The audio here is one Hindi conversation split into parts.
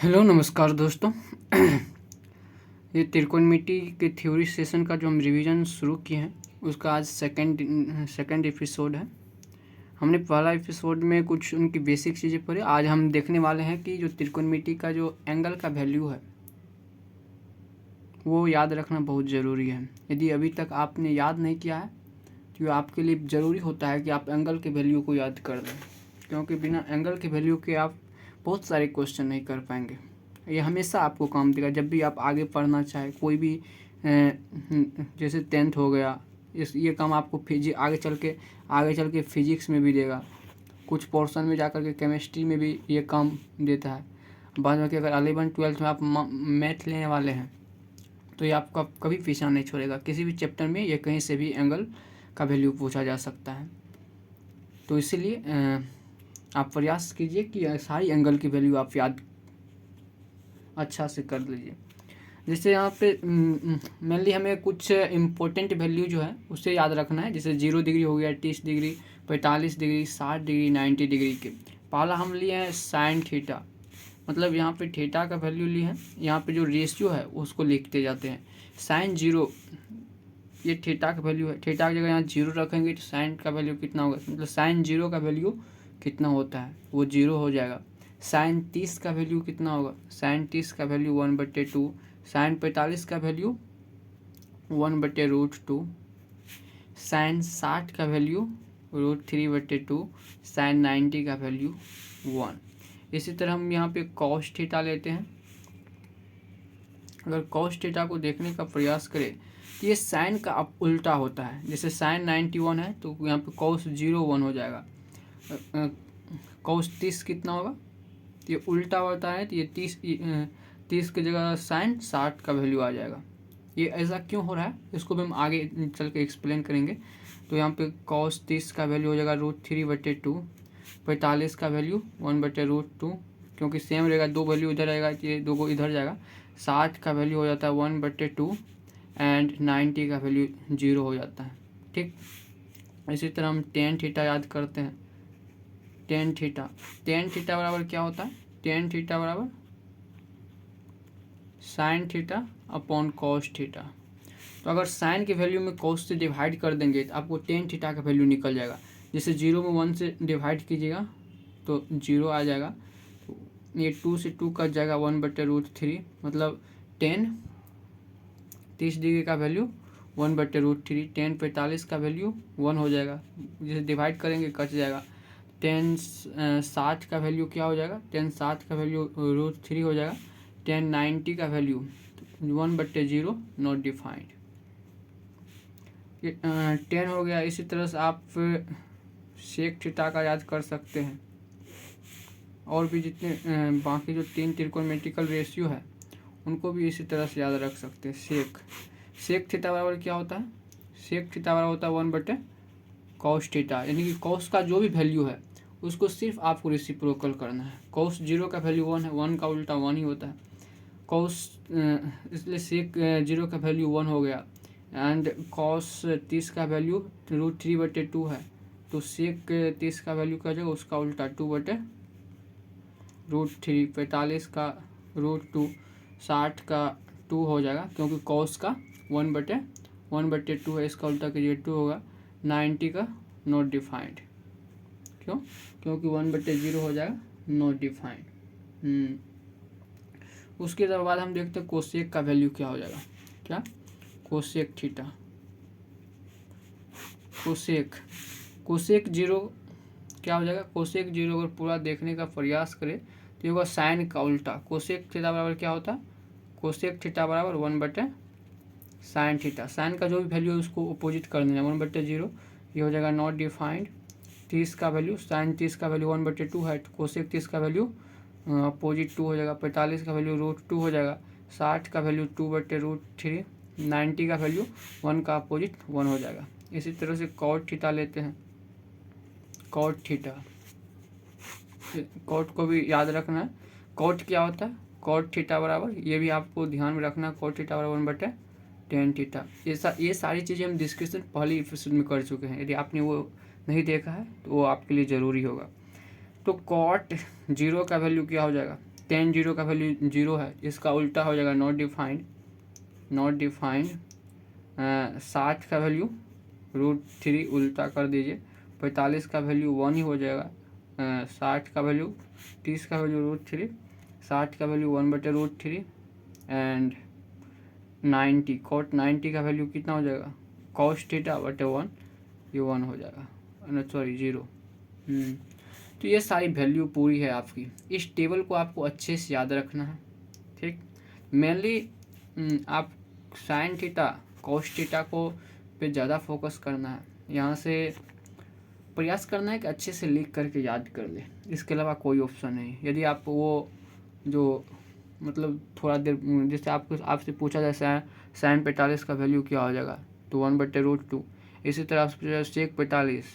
हेलो नमस्कार दोस्तों। ये त्रिकोणमिति के थ्योरी सेशन का जो हम रिवीजन शुरू किए हैं उसका आज सेकंड एपिसोड है। हमने पहला एपिसोड में कुछ उनकी बेसिक चीज़ें पढ़ी। आज हम देखने वाले हैं कि जो त्रिकोणमिति का जो एंगल का वैल्यू है वो याद रखना बहुत ज़रूरी है। यदि अभी तक आपने याद नहीं किया है तो आपके लिए ज़रूरी होता है कि आप एंगल के वैल्यू को याद कर दें, क्योंकि बिना एंगल के वैल्यू के आप बहुत सारे क्वेश्चन नहीं कर पाएंगे। ये हमेशा आपको काम देगा जब भी आप आगे पढ़ना चाहे। कोई भी जैसे 10th हो गया, ये काम आपको आगे चल के फिजिक्स में भी देगा। कुछ पोर्शन में जाकर के केमिस्ट्री में भी ये काम देता है। बाद में अगर 11th-12th में आप मैथ लेने वाले हैं तो ये आपका कभी पीछा नहीं छोड़ेगा। किसी भी चैप्टर में ये कहीं से भी एंगल का वैल्यू पूछा जा सकता है। तो इसीलिए आप प्रयास कीजिए कि सारी एंगल की वैल्यू आप याद अच्छा से कर लीजिए। जैसे यहाँ पे मेनली हमें कुछ इम्पोर्टेंट वैल्यू जो है उसे याद रखना है। जैसे 0 डिग्री हो गया, 30 डिग्री, 45 डिग्री, 60 डिग्री, 90 डिग्री के। पहला हम लिए हैं साइन थीटा, मतलब यहाँ पे थीटा का वैल्यू लिए हैं। यहाँ पे जो रेशियो है उसको लिखते जाते हैं। साइन 0 ये थीटा का वैल्यू है। थीटा की जगह यहाँ 0 रखेंगे तो साइन का वैल्यू कितना होगा, मतलब साइन 0 का वैल्यू कितना होता है वो 0 हो जाएगा। साइन 30 का वैल्यू कितना होगा, साइन 30 का वैल्यू 1/2। साइन 45 का वैल्यू 1/√2। साइन 60 का वैल्यू √3/2। साइन 90 का वैल्यू 1। इसी तरह हम यहाँ पे कॉस थीटा लेते हैं। अगर कॉस थीटा को देखने का प्रयास करें तो ये साइन का अब उल्टा होता है। जैसे साइन 91 है तो यहाँ पे कॉस 0 1 हो जाएगा। कॉस 30 कितना होगा, तो ये उल्टा होता है तो ये 30 की जगह साइन 60 का वैल्यू आ जाएगा। ये ऐसा क्यों हो रहा है इसको भी हम आगे चल के एक्सप्लेन करेंगे। तो यहाँ पे कॉस 30 का वैल्यू हो जाएगा √3/2। 45 का वैल्यू 1/√2, क्योंकि सेम रहेगा, दो वैल्यू इधर रहेगा ये दो को इधर जाएगा। 60 का वैल्यू हो जाता है 1/2 एंड 90 का वैल्यू 0 हो जाता है। ठीक, इसी तरह हम टेन थीटा याद करते हैं। टेन थीटा बराबर क्या होता है, टेन थीटा बराबर sine theta upon cos theta. तो अगर साइन के वैल्यू में कॉस से डिवाइड कर देंगे तो आपको टेन थीटा का वैल्यू निकल जाएगा। जैसे 0 में 1 से डिवाइड कीजिएगा तो 0 आ जाएगा। तो ये 2 से 2 कट जाएगा 1/√3, मतलब 30 डिग्री का वैल्यू 1/√3। 45 का वैल्यू 1 हो जाएगा, जैसे डिवाइड करेंगे कट जाएगा। 60 का वैल्यू क्या हो जाएगा, 60 का वैल्यू √3 हो जाएगा। 90 का वैल्यू 1/0 नॉट डिफाइंड। 10 हो गया। इसी तरह से आप सेक थीटा का याद कर सकते हैं। और भी जितने बाकी जो 3 त्रिकोणमितिकल रेशियो है उनको भी इसी तरह से याद रख सकते हैं। सेक थीटा बराबर क्या होता है, सेक थीटा बराबर होता है 1/cos थीटा, यानी कि कॉस का जो भी वैल्यू है उसको सिर्फ आपको रेसिप्रोकल करना है। कॉस 0 का वैल्यू 1 है, 1 का उल्टा 1 ही होता है। कॉस इसलिए सेक 0 का वैल्यू 1 हो गया। एंड कॉस 30 का वैल्यू √3/2 है, तो सेक 30 का वैल्यू क्या हो जाएगा, उसका उल्टा 2/√3। 45 का √2, 60 का 2 हो जाएगा, क्योंकि कॉस का 1/2 है, इसका उल्टा कीजिए 2 होगा। 90 का नॉट डिफाइंड, क्यों, क्योंकि 1/0 हो जाएगा, नॉट डिफाइंड। उसके बाद हम देखते हैं कोसेक का वैल्यू क्या हो जाएगा। क्या, कोसेक थीटा, कोसेक 0 क्या हो जाएगा, कोसेक 0 अगर पूरा देखने का प्रयास करें तो ये होगा साइन का उल्टा। कोसेक थीटा बराबर क्या होता है, कोसेक थीटा बराबर 1/sin थीटा। साइन का जो भी वैल्यू है उसको अपोजिट कर देना, 1/0, ये हो जाएगा नॉट डिफाइंड। 30 का वैल्यू, साइन 30 का वैल्यू 1/2 है, कोसेक 30 का वैल्यू अपोजिट 2 हो जाएगा। 45 का वैल्यू √2 हो जाएगा। 60 का वैल्यू 2/√3। 90 का वैल्यू 1 का अपोजिट 1 हो जाएगा। इसी तरह से कॉट थीटा लेते हैं। कॉट थीटा, कॉट को भी याद रखना है। कॉट क्या होता है, कॉट थीटा बराबर, ये भी आपको ध्यान में रखना है, कॉट थीटा बराबर 1/tan थीटा। ये सारी चीज़ें हम डिस्कशन पहले एपिसोड में कर चुके हैं। यदि आपने वो नहीं देखा है तो वो आपके लिए ज़रूरी होगा। तो कॉट 0 का वैल्यू क्या हो जाएगा, tan 0 का वैल्यू 0 है, इसका उल्टा हो जाएगा नॉट डिफाइंड। 60 का वैल्यू √3 उल्टा कर दीजिए, 45 का वैल्यू 1 ही हो जाएगा। 60 का वैल्यू 30 का वैल्यू √3, 60 का वैल्यू 1/√3 एंड 90 cot 90 का वैल्यू कितना हो जाएगा cos θ/1, ये 1 हो जाएगा, सॉरी 0। तो ये सारी वैल्यू पूरी है आपकी। इस टेबल को आपको अच्छे से याद रखना है, ठीक। मेनली आप साइन थीटा cos थीटा को पे ज़्यादा फोकस करना है, यहाँ से प्रयास करना है कि अच्छे से लिख करके याद कर ले, इसके अलावा कोई ऑप्शन नहीं। यदि आप वो जो मतलब थोड़ा देर जैसे आपसे पूछा जाए साइन 45 का वैल्यू क्या हो जाएगा, तो 1/√2। इसी तरह आपसे पूछा सेक 45,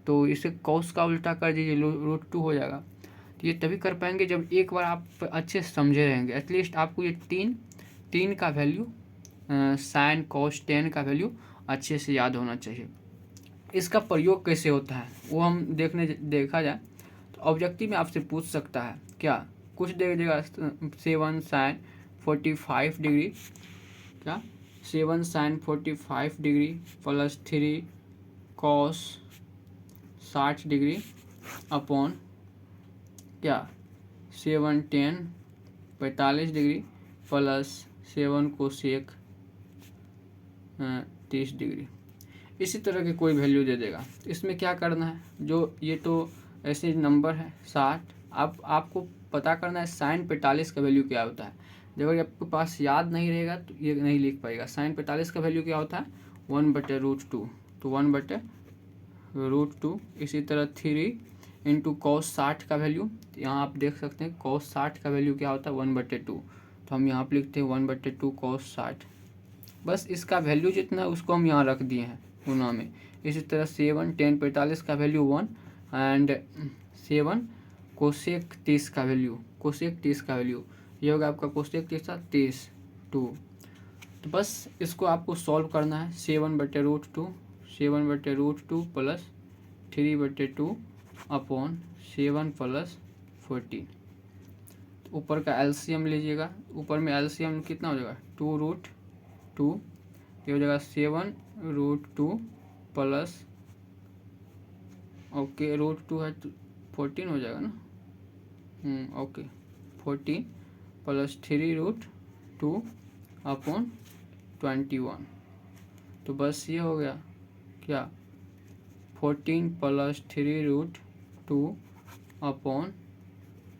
तो इसे कॉस का उल्टा कर दीजिए, √2 हो जाएगा। तो ये तभी कर पाएंगे जब एक बार आप अच्छे से समझे रहेंगे। एटलीस्ट आपको ये तीन का वैल्यू साइन कॉस टेन का वैल्यू अच्छे से याद होना चाहिए। इसका प्रयोग कैसे होता है वो हम देखा जाए तो ऑब्जेक्टिव में आपसे पूछ सकता है क्या, कुछ दे देगा 7 sin 45 डिग्री, क्या 7 sin 45 degree plus 3 cos 60 degree upon क्या 7 tan 45 degree plus 7 cosec 30 degree. इसी तरह के कोई वैल्यू दे देगा। इसमें क्या करना है, जो ये तो ऐसे नंबर है 60, आपको पता करना है साइन 45 का वैल्यू क्या होता है। जब आपके पास याद नहीं रहेगा तो ये नहीं लिख पाएगा। साइन 45 का वैल्यू क्या होता है 1/√2, तो 1/√2। इसी तरह 3 इंटू cos 60 का वैल्यू, यहाँ आप देख सकते हैं cos 60 का वैल्यू क्या होता है 1/2, तो हम यहाँ पर लिखते हैं 1/2 cos 60। बस इसका वैल्यू जितना है उसको हम यहाँ रख दिए हैं गुना में। इसी तरह 7 tan 45 का वैल्यू 1 एंड 7 कोसेक 30 का वैल्यू, ये होगा आपका कोसेक 30 2। तो बस इसको आपको सॉल्व करना है। 7/√2 प्लस 3/2 अपॉन 7 प्लस 14। तो ऊपर का एलसीएम लीजिएगा, ऊपर में एलसीएम कितना हो जाएगा 2√2, ये हो जाएगा 7√2 प्लस ओके √2 है तो 14 हो जाएगा ना, ओके 14 प्लस 3√2 अपॉन 21। तो बस ये हो गया क्या 14 प्लस 3√2 अपॉन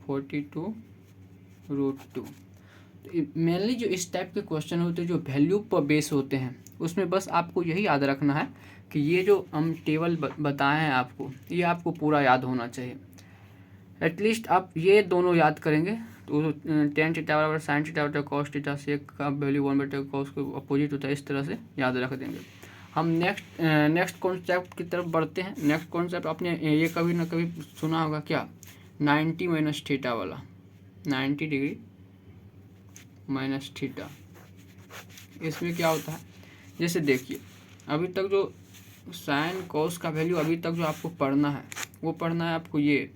42√2। मेनली जो इस टाइप के क्वेश्चन होते हैं जो वैल्यू पर बेस होते हैं, उसमें बस आपको यही याद रखना है कि ये जो हम टेबल बताए हैं आपको, ये आपको पूरा याद होना चाहिए। एटलीस्ट आप ये दोनों याद करेंगे तो tan थीटा बराबर साइन थीटा बराबर cos थीटा, सेक का वैल्यू 1/cos को अपोजिट होता है, इस तरह से याद रख देंगे। हम नेक्स्ट कॉन्सेप्ट की तरफ बढ़ते हैं। नेक्स्ट कॉन्सेप्ट आपने ये कभी ना कभी सुना होगा क्या, 90 - थीटा वाला, 90 डिग्री माइनस थीटा। इसमें क्या होता है, जैसे देखिए अभी तक जो साइन कॉस का वैल्यू अभी तक जो आपको पढ़ना है वो पढ़ना है आपको ये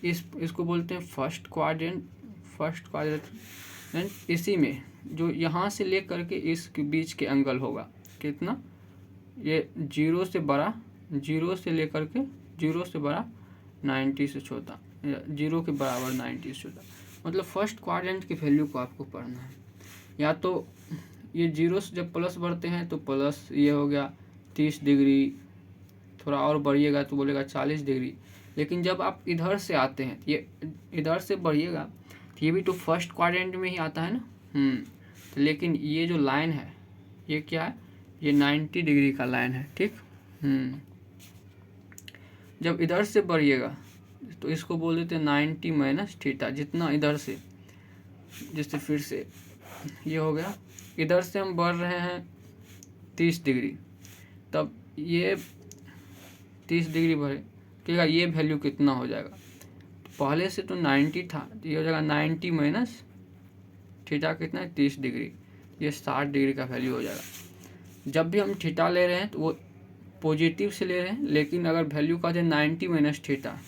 इसको बोलते हैं फर्स्ट क्वाड्रेंट। इसी में जो यहाँ से ले करके इसके बीच के एंगल होगा कितना, ये 0 से बड़ा 90 से छोटा, 0 के बराबर 90 से छोटा, मतलब फर्स्ट क्वाड्रेंट की वैल्यू को आपको पढ़ना है। या तो ये 0 से जब प्लस बढ़ते हैं तो प्लस ये हो गया 30 डिग्री, थोड़ा और बढ़िएगा तो बोलेगा 40 डिग्री। लेकिन जब आप इधर से आते हैं, ये इधर से बढ़िएगा तो ये भी तो फर्स्ट क्वाड्रेंट में ही आता है ना। तो लेकिन ये जो लाइन है ये क्या है, ये 90 डिग्री का लाइन है, ठीक। जब इधर से बढ़िएगा तो इसको बोल देते हैं 90 - थीटा, जितना इधर से, जैसे फिर से ये हो गया, इधर से हम बढ़ रहे हैं 30 डिग्री, तब ये 30 डिग्री बढ़े क्या, ये वैल्यू कितना हो जाएगा, पहले से तो 90 था तो ये हो जाएगा 90 - थीटा कितना है 30 डिग्री, ये 60 डिग्री का वैल्यू हो जाएगा। जब भी हम थीटा ले रहे हैं तो वो पॉजिटिव से ले रहे हैं, लेकिन अगर वैल्यू का जाए 90 - थीटा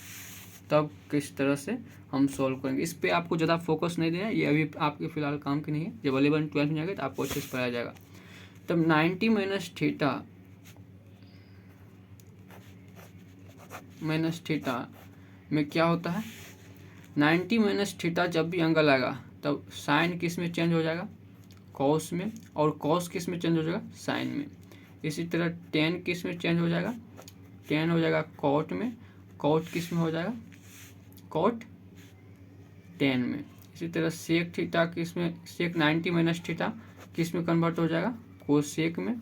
तब किस तरह से हम सॉल्व करेंगे। इस पे आपको ज़्यादा फोकस नहीं देना है, ये अभी आपके फिलहाल काम की नहीं है। जब 11 12 में जाएगा तो आपको अच्छे से पढ़ाया जाएगा। तब 90 माइनस थीटा में क्या होता है, 90 माइनस थीटा जब भी एंगल आएगा तब साइन किस में चेंज हो जाएगा, कॉस में, और कॉस किस में चेंज हो जाएगा, साइन में। इसी तरह टेन किस में चेंज हो जाएगा, टेन हो जाएगा कॉट में, कॉट किस में हो जाएगा, कॉट टेन में। इसी तरह सेक थीटा किस में, सेक 90 माइनस थीटा किस में कन्वर्ट हो जाएगा, कोसेक में,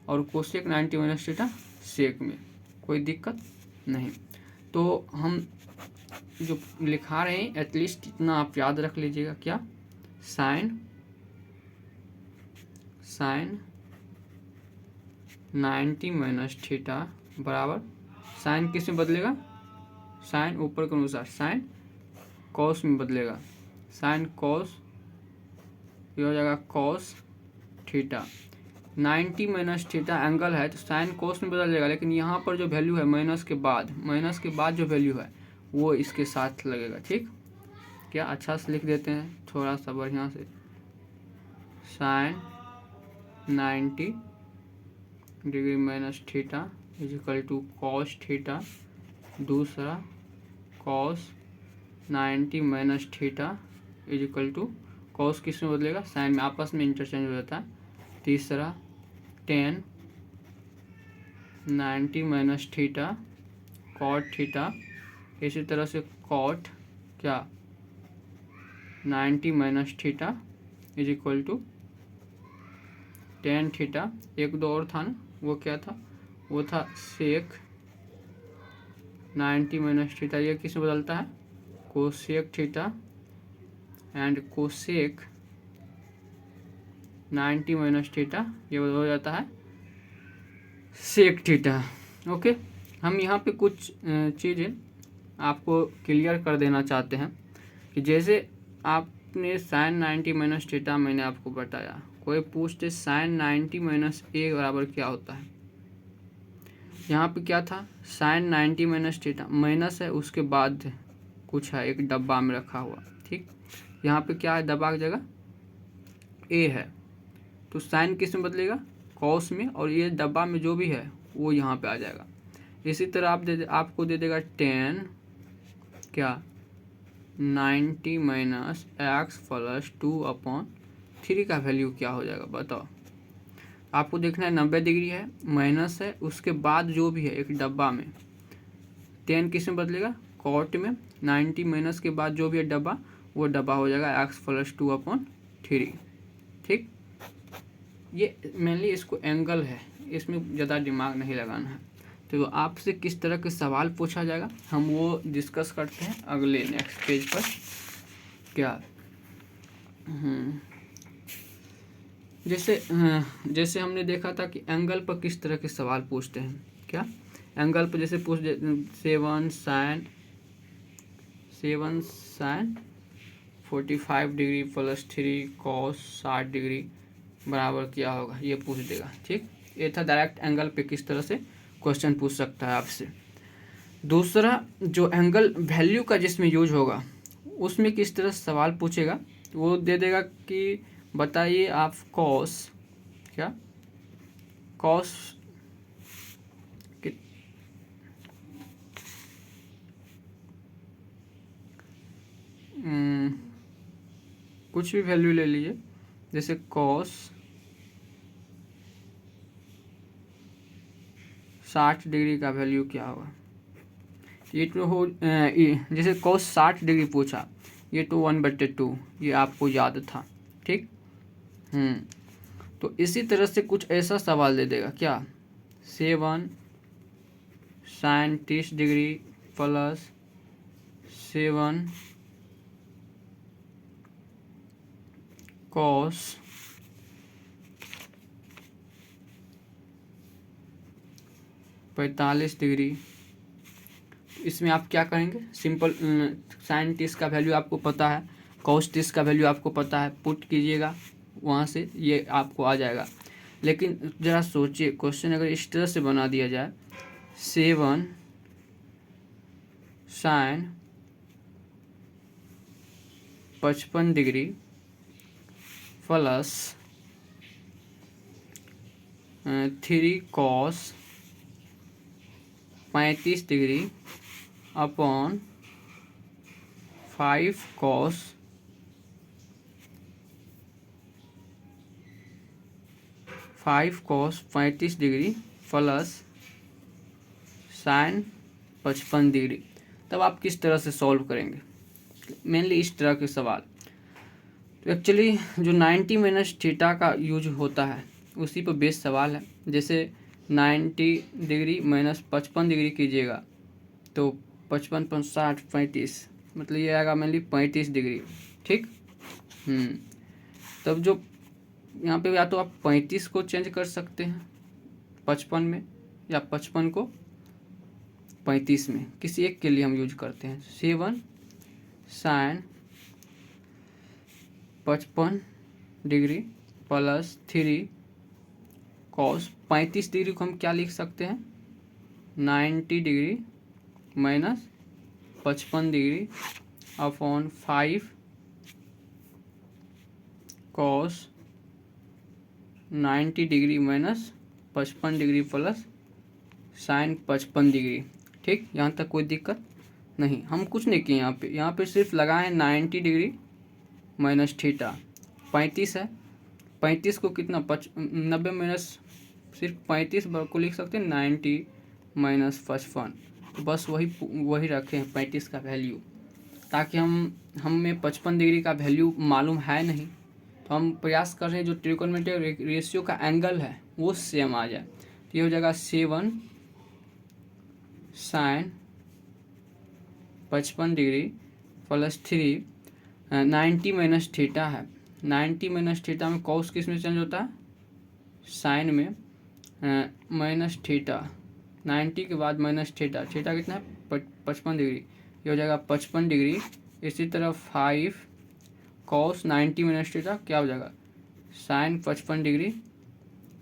और कोसेक 90 माइनस थीटा सेक में। कोई दिक्कत नहीं। तो हम जो लिखा रहे हैं एटलीस्ट इतना आप याद रख लीजिएगा, क्या, साइन 90 माइनस थीटा बराबर, साइन किस में बदलेगा, साइन ऊपर के अनुसार साइन कॉस में बदलेगा, साइन कॉस, ये हो जाएगा cos theta. 90 minus theta angle है तो साइन कॉस में बदल जाएगा, लेकिन यहाँ पर जो वैल्यू है माइनस के बाद जो वैल्यू है वो इसके साथ लगेगा। ठीक, क्या अच्छा से लिख देते हैं थोड़ा सा बढ़िया से, sine 90 degree minus theta is equal to cos theta, दूसरा cos 90 minus theta is equal to cos किस में बदलेगा, साइन में, आपस में इंटरचेंज हो जाता है। तीसरा tan 90 minus theta cot theta, इसी तरह से कॉट क्या 90 minus theta is equal to tan theta. एक दो और था ना, वो क्या था, वो था सेक 90 माइनस थीटा, ये किस में बदलता है, cosec theta, and cosec 90 minus theta ये बदल जाता है सेक थीटा। ओके, हम यहाँ पे कुछ चीज़ें आपको क्लियर कर देना चाहते हैं कि जैसे आपने साइन 90 माइनस थीटा मैंने आपको बताया, कोई पूछते साइन 90 माइनस ए बराबर क्या होता है। यहाँ पे क्या था, साइन 90 माइनस थीटा माइनस है, उसके बाद कुछ है एक डब्बा में रखा हुआ। ठीक, यहाँ पे क्या है, डब्बा की जगह ए है, तो साइन किस में बदलेगा, कॉस में, और ये डब्बा में जो भी है वो यहाँ पे आ जाएगा। इसी तरह आपको दे देगा टेन क्या 90 माइनस एक्स प्लस 2/3 का वैल्यू क्या हो जाएगा बताओ। आपको देखना है 90 डिग्री है, माइनस है, उसके बाद जो भी है एक डब्बा में, टेन किस में बदलेगा, कॉट में, 90 माइनस के बाद जो भी है डब्बा, वो डब्बा हो जाएगा एक्स प्लस 2/3। ठीक, ये मेनली इसको एंगल है, इसमें ज़्यादा दिमाग नहीं लगाना है। तो आपसे किस तरह के सवाल पूछा जाएगा हम वो डिस्कस करते हैं अगले नेक्स्ट पेज पर। क्या जैसे हमने देखा था कि एंगल पर किस तरह के सवाल पूछते हैं। क्या एंगल पर जैसे पूछ seven sign 45 degree plus 3 cos 60 degree बराबर क्या होगा, ये पूछ देगा। ठीक, ये था डायरेक्ट एंगल पे किस तरह से क्वेश्चन पूछ सकता है आपसे। दूसरा जो एंगल वैल्यू का जिसमें यूज होगा उसमें किस तरह से सवाल पूछेगा, वो दे देगा कि बताइए आप कॉस क्या कॉस कुछ भी वैल्यू ले लीजिए, जैसे कॉस 60 डिग्री का वैल्यू क्या होगा। ये तो हो जैसे कॉस 60 डिग्री पूछा, ये तो 1/2 ये आपको याद था। ठीक, तो इसी तरह से कुछ ऐसा सवाल दे देगा, क्या 7 sine 30 degree plus 7 cos 45 degree. इसमें आप क्या करेंगे, सिंपल साइन 30 का वैल्यू आपको पता है, कॉस 30 का वैल्यू आपको पता है, पुट कीजिएगा वहाँ से ये आपको आ जाएगा। लेकिन ज़रा सोचिए क्वेश्चन अगर इस तरह से बना दिया जाए, 7 sine 55 degree plus 3 cos 35 degree upon 5 cos 35 degree plus sine 55 degree. तब आप किस तरह से सॉल्व करेंगे, मेनली इस तरह के सवाल। तो एक्चुअली जो 90 माइनस थीटा का यूज होता है उसी पर बेस सवाल है। जैसे 90 डिग्री माइनस 55 डिग्री कीजिएगा तो 55 × 60 35, मतलब ये आएगा मेनली 35 डिग्री। ठीक। तब जो यहाँ पे या तो आप 35 को चेंज कर सकते हैं 55 में, या 55 को 35 में, किसी एक के लिए हम यूज करते हैं। 7 sine 55 degree plus 3 cos 35 degree को हम क्या लिख सकते हैं, 90 degree minus 55 degree upon 5 cos 90 degree minus 55 degree plus sine 55 degree. ठीक, यहाँ तक कोई दिक्कत नहीं। हम कुछ नहीं किए यहाँ पे सिर्फ लगाए 90 डिग्री माइनस थीटा। 35 है, 35 को कितना 90 माइनस, सिर्फ 35 को लिख सकते हैं 90 माइनस 55। तो बस वही रखे हैं 35 का वैल्यू, ताकि हमें 55 डिग्री का वैल्यू मालूम है नहीं, तो हम प्रयास कर रहे हैं जो ट्रिगोनोमेट्रिक रेशियो का एंगल है वो सेम आ जाए। तो ये हो जाएगा 7 sine 55 degree plus 3 90 minus theta है। 90 माइनस थीटा में कॉस किस में चेंज होता है, साइन में, माइनस थीटा 90 के बाद माइनस थीटा, थीटा कितना है 55 डिग्री, ये हो जाएगा 55 डिग्री। इसी तरह 5 कॉस 90 माइनस थीटा क्या हो जाएगा, sine 55 degree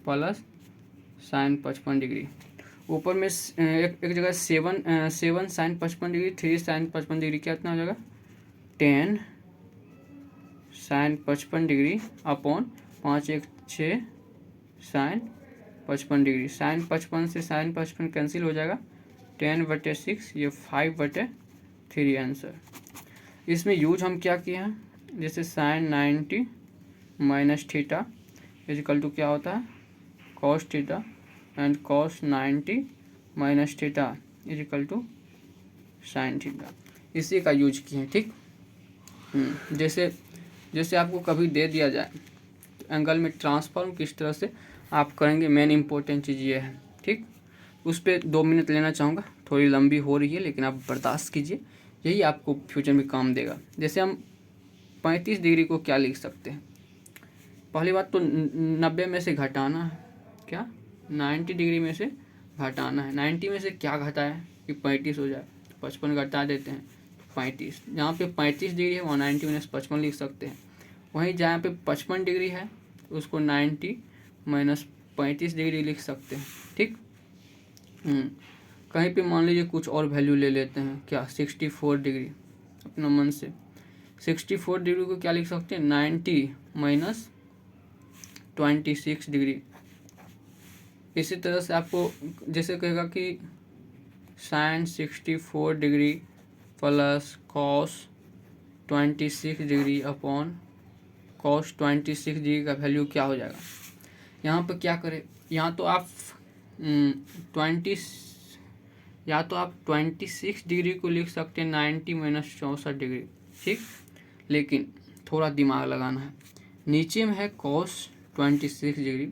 plus sine 55 degree. ऊपर में एक जगह 7 साइन 55 डिग्री, 3 साइन 55 डिग्री, क्या इतना हो जाएगा 10 sine 55 degree upon 5 1 6 sine 55 degree. Sine 55 से साइन 55 कैंसिल हो जाएगा, 10/6, ये 5/3 आंसर। इसमें यूज हम क्या किए हैं, जैसे sine 90 minus theta is equal to क्या होता है cos theta, and cos 90 minus theta is equal to sine theta, इसी का यूज किए हैं। ठीक। जैसे आपको कभी दे दिया जाए तो एंगल में ट्रांसफॉर्म किस तरह से आप करेंगे, मेन इंपॉर्टेंट चीज़ ये है। ठीक, उस पर 2 मिनट लेना चाहूँगा, थोड़ी लंबी हो रही है लेकिन आप बर्दाश्त कीजिए, यही आपको फ्यूचर में काम देगा। जैसे हम 35 डिग्री को क्या लिख सकते हैं, पहली बात तो 90 में से घटाना है, क्या 90 डिग्री में से घटाना है। 90 में से क्या घटाए कि 35 हो जाए, 55 घटा देते हैं 35। जहाँ पे 35 डिग्री है वहाँ 90 माइनस 55 लिख सकते हैं। वहीं जहाँ पे 55 डिग्री है उसको 90 माइनस 35 डिग्री लिख सकते हैं। ठीक। कहीं पे मान लीजिए कुछ और वैल्यू ले लेते हैं, क्या 64 डिग्री, अपना मन से 64 डिग्री को क्या लिख सकते हैं 90 माइनस 26 डिग्री। इसी तरह से आपको जैसे कहेगा कि sine 64 degree plus cos 26 degree upon cos 26 degree का वैल्यू क्या हो जाएगा। यहाँ पर क्या करें, यहाँ तो आप 26 डिग्री को लिख सकते हैं 90 माइनस 64 डिग्री। ठीक, लेकिन थोड़ा दिमाग लगाना है। नीचे में है कॉस 26 डिग्री,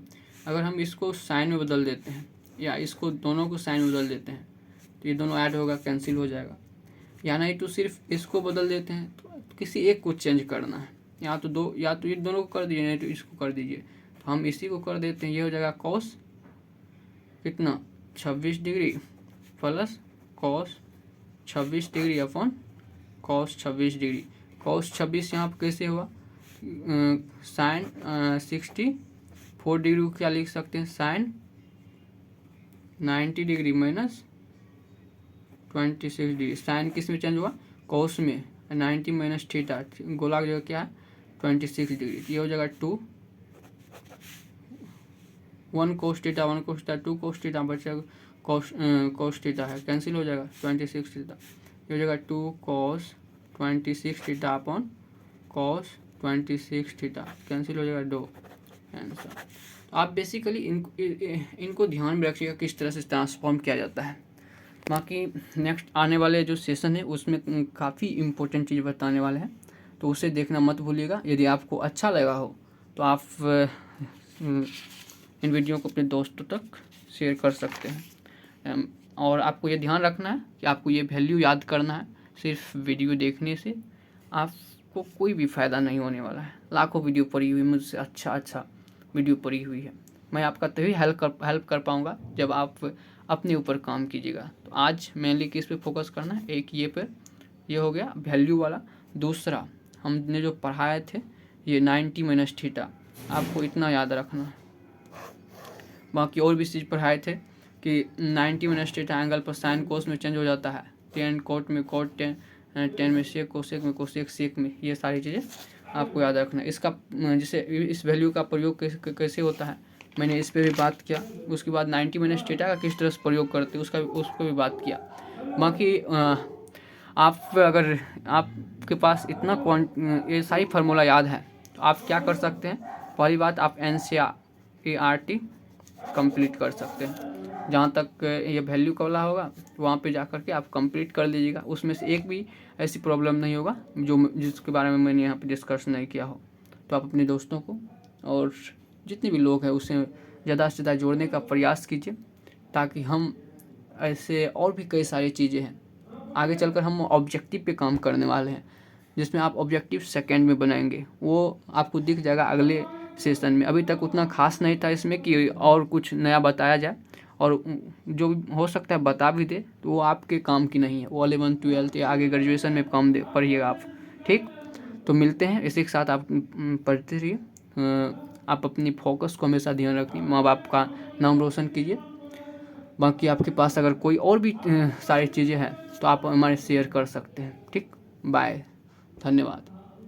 अगर हम इसको साइन में बदल देते हैं या इसको दोनों को साइन में बदल देते हैं तो ये दोनों ऐड होगा, कैंसिल हो जाएगा। या नहीं तो सिर्फ इसको बदल देते हैं, तो किसी एक को चेंज करना है। या तो ये दोनों को कर दीजिए, नहीं तो इसको कर दीजिए। तो हम इसी को कर देते हैं, ये हो जाएगा कॉस कितना 26 degree plus cos 26 degree upon cos 26 degree. Cos 26 यहाँ पर कैसे हुआ, साइन 64 डिग्री को क्या लिख सकते हैं, sine 90 degree minus 26 degree. Sine किस में चेंज हुआ, कॉस में, 90 माइनस थीटा, गोला की जगह क्या है 26 डिग्री, ये हो जाएगा 2, 1 cos theta 1 cos theta 2 cos theta बचेगा कोस थीटा है, कैंसिल हो जाएगा 26 थीटा, ये हो जाएगा 2 कोस 26 थीटा अपॉन कोस 26 थीटा, कैंसिल हो जाएगा 2 आंसर। आप बेसिकली इनको ध्यान में रखिएगा किस तरह से ट्रांसफॉर्म किया जाता है। बाकी नेक्स्ट आने वाले जो सेशन है उसमें काफ़ी इम्पोर्टेंट चीज़ बताने वाले हैं, तो उसे देखना मत भूलिएगा। यदि आपको अच्छा लगा हो तो आप इन वीडियो को अपने दोस्तों तक शेयर कर सकते हैं। और आपको ये ध्यान रखना है कि आपको ये वैल्यू याद करना है। सिर्फ वीडियो देखने से आपको कोई भी फ़ायदा नहीं होने वाला है। लाखों वीडियो पड़ी हुई मुझसे अच्छा वीडियो पड़ी हुई है, मैं आपका तभी हेल्प कर पाऊँगा जब आप अपने ऊपर काम कीजिएगा। तो आज मेनली किस पे फोकस करना है, एक ये पे, ये हो गया वैल्यू वाला। दूसरा हमने जो पढ़ाए थे ये 90 माइनस थीटा, आपको इतना याद रखना है। बाकी और भी चीज़ पढ़ाए थे कि 90 माइनस थीटा एंगल पर साइन कोस में चेंज हो जाता है, 10 कोट में कोट, 10 में सेक, कोसेक में कोसेक, सेक में, ये सारी चीज़ें आपको याद रखना है। इसका जैसे इस वैल्यू का प्रयोग कैसे होता है मैंने इस पर भी बात किया। उसके बाद 90 माइनस थीटा का किस तरह से प्रयोग करते हैं उस पर भी बात किया। बाकी आप अगर आपके पास इतना ये सारी फार्मूला याद है तो आप क्या कर सकते हैं, पहली बात आप NCERT कंप्लीट कर सकते हैं। जहाँ तक ये वैल्यू का वाला होगा वहाँ पे जा कर के आप कंप्लीट कर लीजिएगा। उसमें से एक भी ऐसी प्रॉब्लम नहीं होगा जिसके बारे में मैंने यहाँ पे डिस्कस नहीं किया हो। तो आप अपने दोस्तों को और जितने भी लोग हैं उसे ज़्यादा से ज़्यादा जोड़ने का प्रयास कीजिए, ताकि हम ऐसे और भी कई सारी चीज़ें हैं आगे चलकर हम ऑब्जेक्टिव पे काम करने वाले हैं, जिसमें आप ऑब्जेक्टिव सेकंड में बनाएंगे, वो आपको दिख जाएगा अगले सेशन में। अभी तक उतना खास नहीं था इसमें कि और कुछ नया बताया जाए, और जो हो सकता है बता भी दे तो वो आपके काम की नहीं है, वो 11th 12th या आगे ग्रेजुएशन में काम दे पढ़िएगा आप। ठीक, तो मिलते हैं, इसी के साथ आप पढ़ते रहिए। आप अपनी फोकस को हमेशा ध्यान रखिए, माँ बाप का नाम रोशन कीजिए। बाकी आपके पास अगर कोई और भी सारी चीज़ें हैं तो आप हमारे शेयर कर सकते हैं। ठीक, बाय, धन्यवाद।